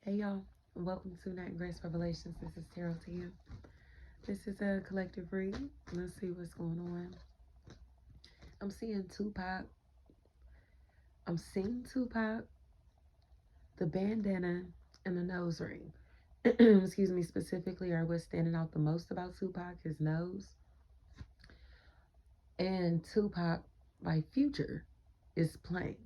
Hey y'all, welcome to Night and Grace Revelations. This is Tarot to you. This is a collective reading. Let's see what's going on. I'm seeing Tupac. I'm seeing Tupac, the bandana, and the nose ring. Excuse me, specifically, or what's standing out the most about Tupac, his nose. And Tupac by Future is playing.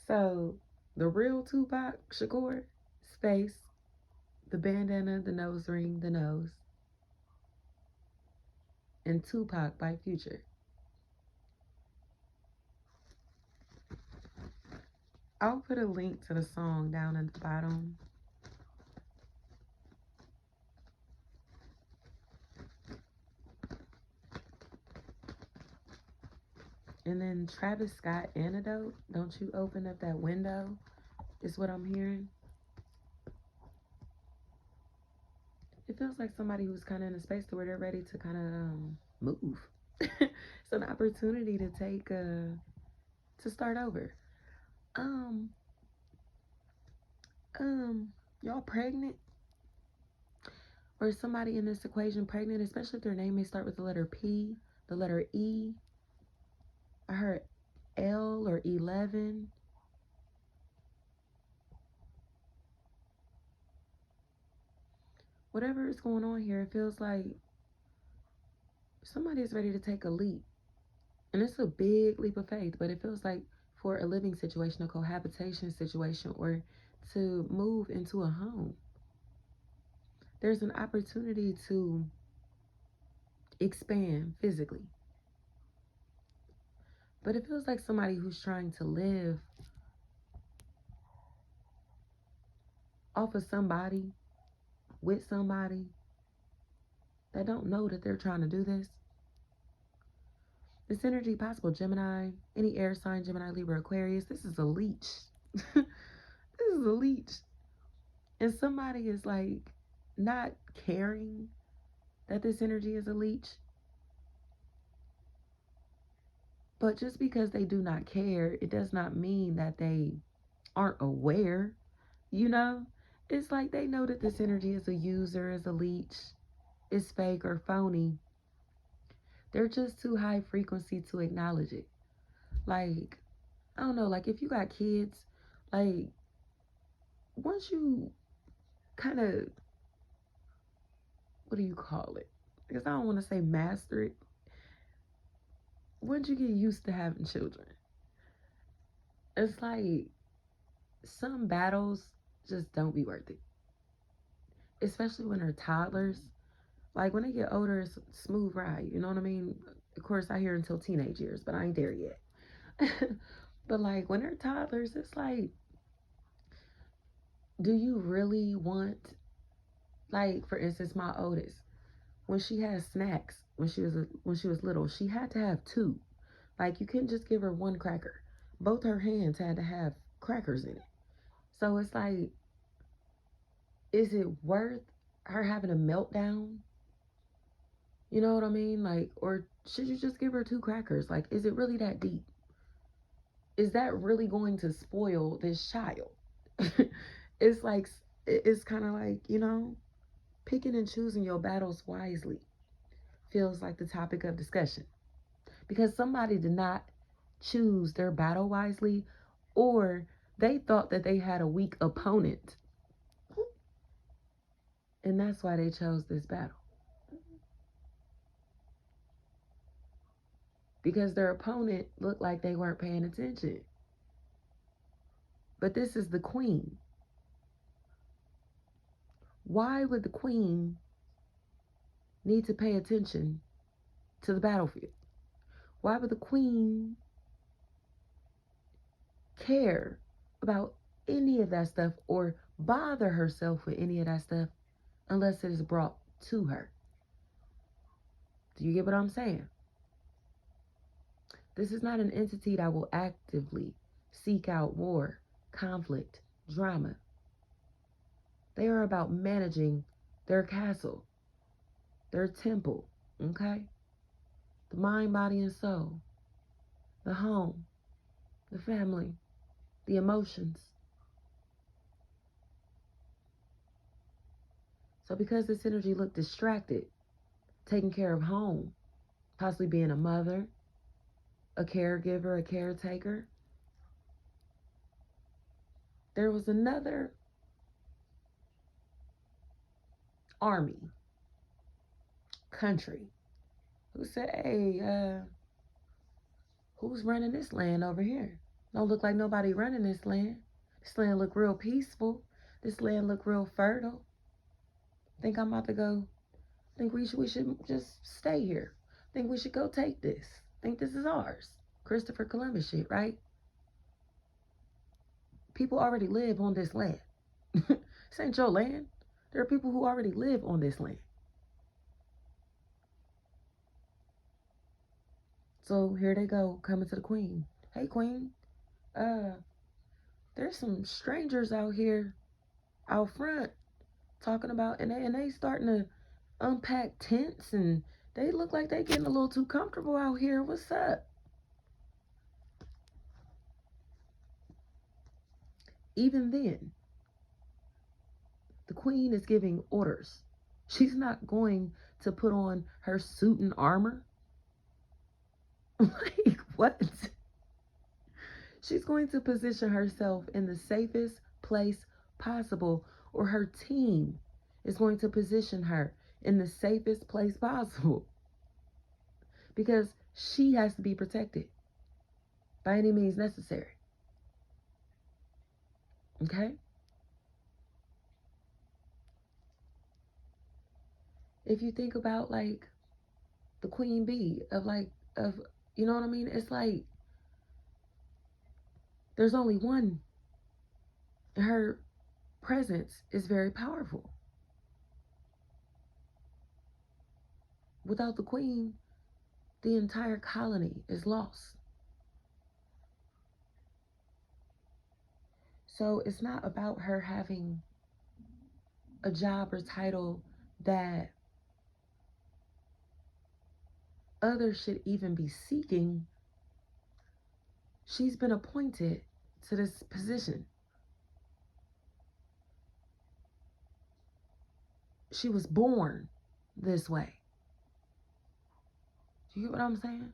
So, the real Tupac Shakur, space, the bandana, the nose ring, the nose, and Tupac by Future. I'll put a link to the song down at the bottom. And then Travis Scott, Antidote. Don't you open up that window, is what I'm hearing. It feels like somebody who's kind of in a space to where they're ready to kind of move. It's an opportunity to take, to start over. Um, y'all pregnant? Or is somebody in this equation pregnant, especially if their name may start with the letter P, the letter E? I heard L or 11. Whatever is going on here, it feels like somebody is ready to take a leap. And it's a big leap of faith, but it feels like for a living situation, a cohabitation situation, or to move into a home. There's an opportunity to expand physically. But it feels like somebody who's trying to live off of somebody, with somebody, that don't know that they're trying to do this. This energy possible, Gemini, any air sign, Gemini, Libra, Aquarius. This is a leech. This is a leech. And somebody is like not caring that this energy is a leech. But just because they do not care, it does not mean that they aren't aware. You know? It's like they know that this energy is a user, is a leech, is fake or phony. They're just too high frequency to acknowledge it. Like, I don't know, like if you got kids, like once you kind of, what do you call it? Because I don't want to say master it. Once you get used to having children, it's like some battles just don't be worth it. Especially when they're toddlers. Like when they get older, it's a smooth ride. You know what I mean? Of course, I hear until teenage years, but I ain't there yet. But like when they're toddlers, it's like, do you really want, like for instance, my oldest, when she had snacks when she was little, she had to have two. Like you couldn't just give her one cracker. Both her hands had to have crackers in it. So it's like, is it worth her having a meltdown? You know what I mean? Like, or should you just give her two crackers? Like, is it really that deep? Is that really going to spoil this child? It's like, it's kind of like, picking and choosing your battles wisely feels like the topic of discussion. Because somebody did not choose their battle wisely, or they thought that they had a weak opponent. And that's why they chose this battle. Because their opponent looked like they weren't paying attention. But this is the queen. Why would the queen need to pay attention to the battlefield? Why would the queen care about any of that stuff or bother herself with any of that stuff unless it is brought to her? Do you get what I'm saying? This is not an entity that will actively seek out war, conflict, drama. They are about managing their castle, their temple, okay? The mind, body, and soul, the home, the family, the emotions. So because this energy looked distracted, taking care of home, possibly being a mother, a caregiver, a caretaker, there was another army, country, who said, hey, who's running this land over here? Don't look like nobody running this land. This land look real peaceful. This land look real fertile. Think I'm about to go. Think we should just stay here. Think we should go take this. Think this is ours. Christopher Columbus shit, right? People already live on this land. This ain't your land. There are people who already live on this land. So here they go, coming to the queen. Hey, queen, uh, there's some strangers out here, out front, talking about, and they starting to unpack tents, and they look like they getting a little too comfortable out here. What's up? Even then, the queen is giving orders. She's not going to put on her suit and armor. Like, what? She's going to position herself in the safest place possible, or her team is going to position her in the safest place possible, because she has to be protected by any means necessary. Okay? If you think about like the queen bee of you know what I mean? It's like there's only one. Her presence is very powerful. Without the queen, the entire colony is lost. So it's not about her having a job or title that others should even be seeking. She's been appointed to this position. She was born this way. Do you get what I'm saying?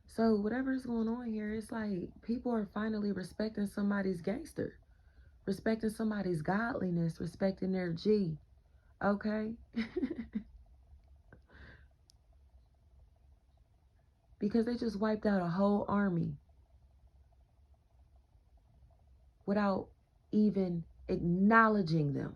So whatever's going on here, it's like people are finally respecting somebody's gangster, respecting somebody's godliness, respecting their G. Okay? Because they just wiped out a whole army without even acknowledging them.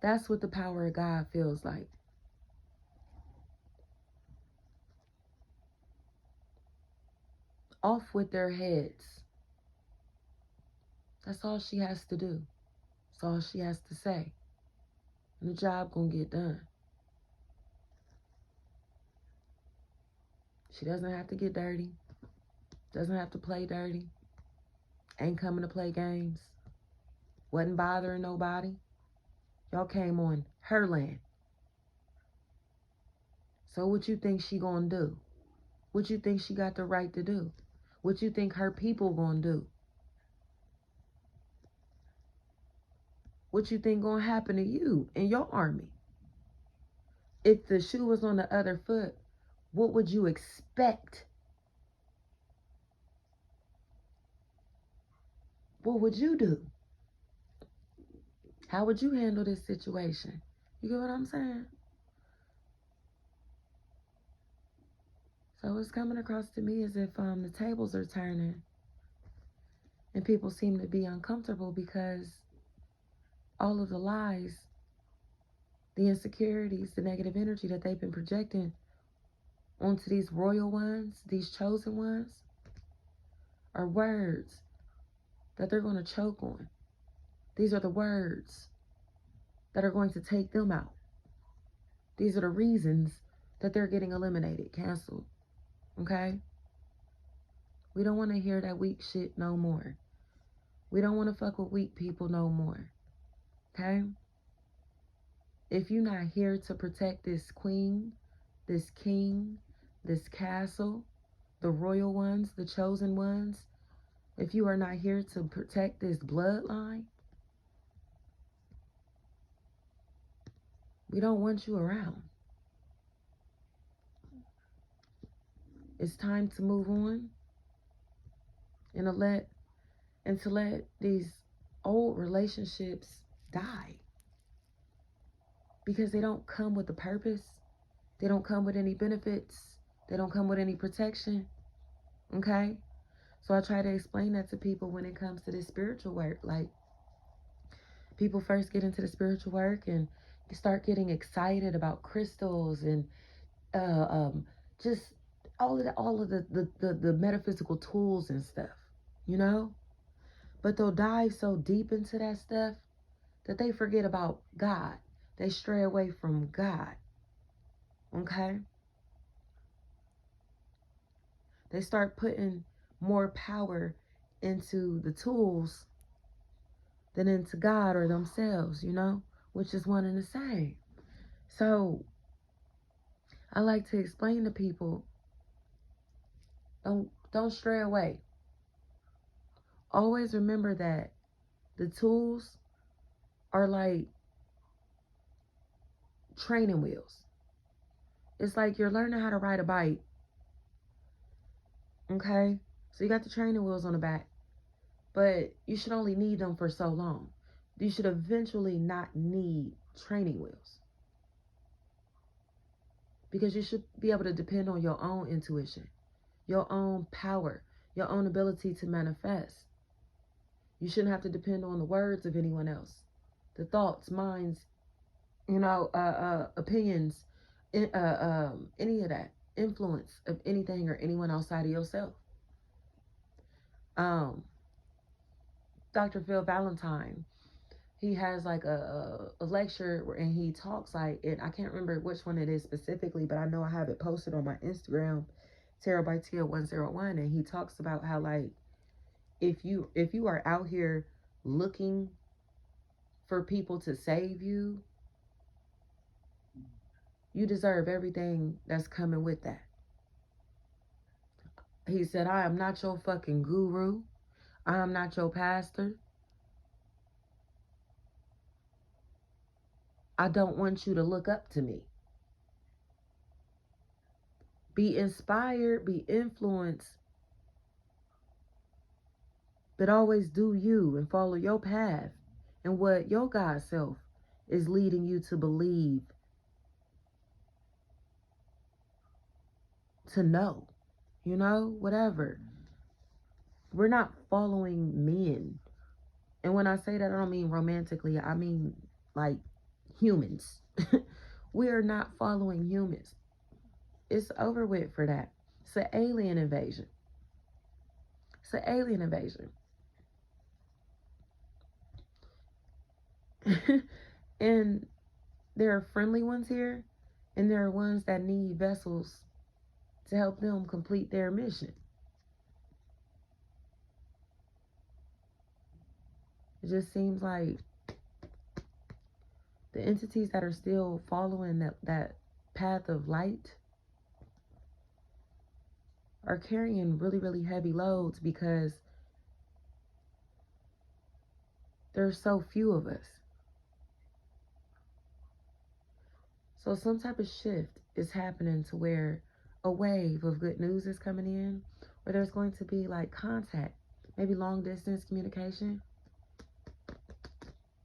That's what the power of God feels like. Off with their heads. That's all she has to do. That's all she has to say. And the job gonna get done. She doesn't have to get dirty. Doesn't have to play dirty. Ain't coming to play games. Wasn't bothering nobody. Y'all came on her land. So what you think she gonna do? What you think she got the right to do? What you think her people gonna do? What you think gonna happen to you and your army? If the shoe was on the other foot, what would you expect? What would you do? How would you handle this situation? You get what I'm saying? So it's coming across to me as if the tables are turning and people seem to be uncomfortable because all of the lies, the insecurities, the negative energy that they've been projecting onto these royal ones, these chosen ones, are words that they're going to choke on. These are the words that are going to take them out. These are the reasons that they're getting eliminated, canceled. Okay? We don't want to hear that weak shit no more. We don't want to fuck with weak people no more. Okay? If you're not here to protect this queen, this king, this castle, the royal ones, the chosen ones, if you are not here to protect this bloodline, we don't want you around. It's time to move on and to let these old relationships die. Because they don't come with a purpose. They don't come with any benefits. They don't come with any protection. Okay? So I try to explain that to people when it comes to this spiritual work. Like, people first get into the spiritual work and start getting excited about crystals and just all of the metaphysical tools and stuff, you know? But they'll dive so deep into that stuff that they forget about God. They stray away from God. Okay? They start putting more power into the tools than into God or themselves, you know, which is one and the same. So I like to explain to people, don't stray away. Always remember that the tools are like training wheels. It's like you're learning how to ride a bike. Okay? So you got the training wheels on the back, but you should only need them for so long. You should eventually not need training wheels, because you should be able to depend on your own intuition, your own power, your own ability to manifest. You shouldn't have to depend on the words of anyone else, the thoughts, minds, opinions, any of that influence of anything or anyone outside of yourself. Dr. Phil Valentine, he has like a lecture and he talks like, and I can't remember which one it is specifically, but I know I have it posted on my Instagram, Terabytea101, and he talks about how, like, if you are out here looking for people to save you, you deserve everything that's coming with that. He said, I am not your fucking guru. I am not your pastor. I don't want you to look up to me. Be inspired, be influenced, but always do you and follow your path and what your God self is leading you to believe, to know, whatever. We're not following men. And when I say that, I don't mean romantically. I mean like humans. We are not following humans. It's over with for that. It's an alien invasion. It's an alien invasion. And there are friendly ones here, and there are ones that need vessels to help them complete their mission. It just seems like the entities that are still following that path of light are carrying really, really heavy loads because there's so few of us. So some type of shift is happening to where a wave of good news is coming in, where there's going to be like contact, maybe long distance communication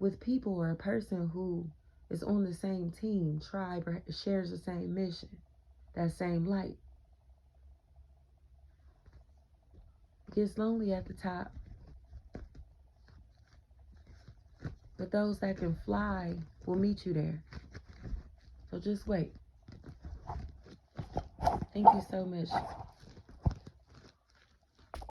with people or a person who is on the same team, tribe, or shares the same mission, that same light. It gets lonely at the top, but those that can fly will meet you there. So just wait. Thank you so much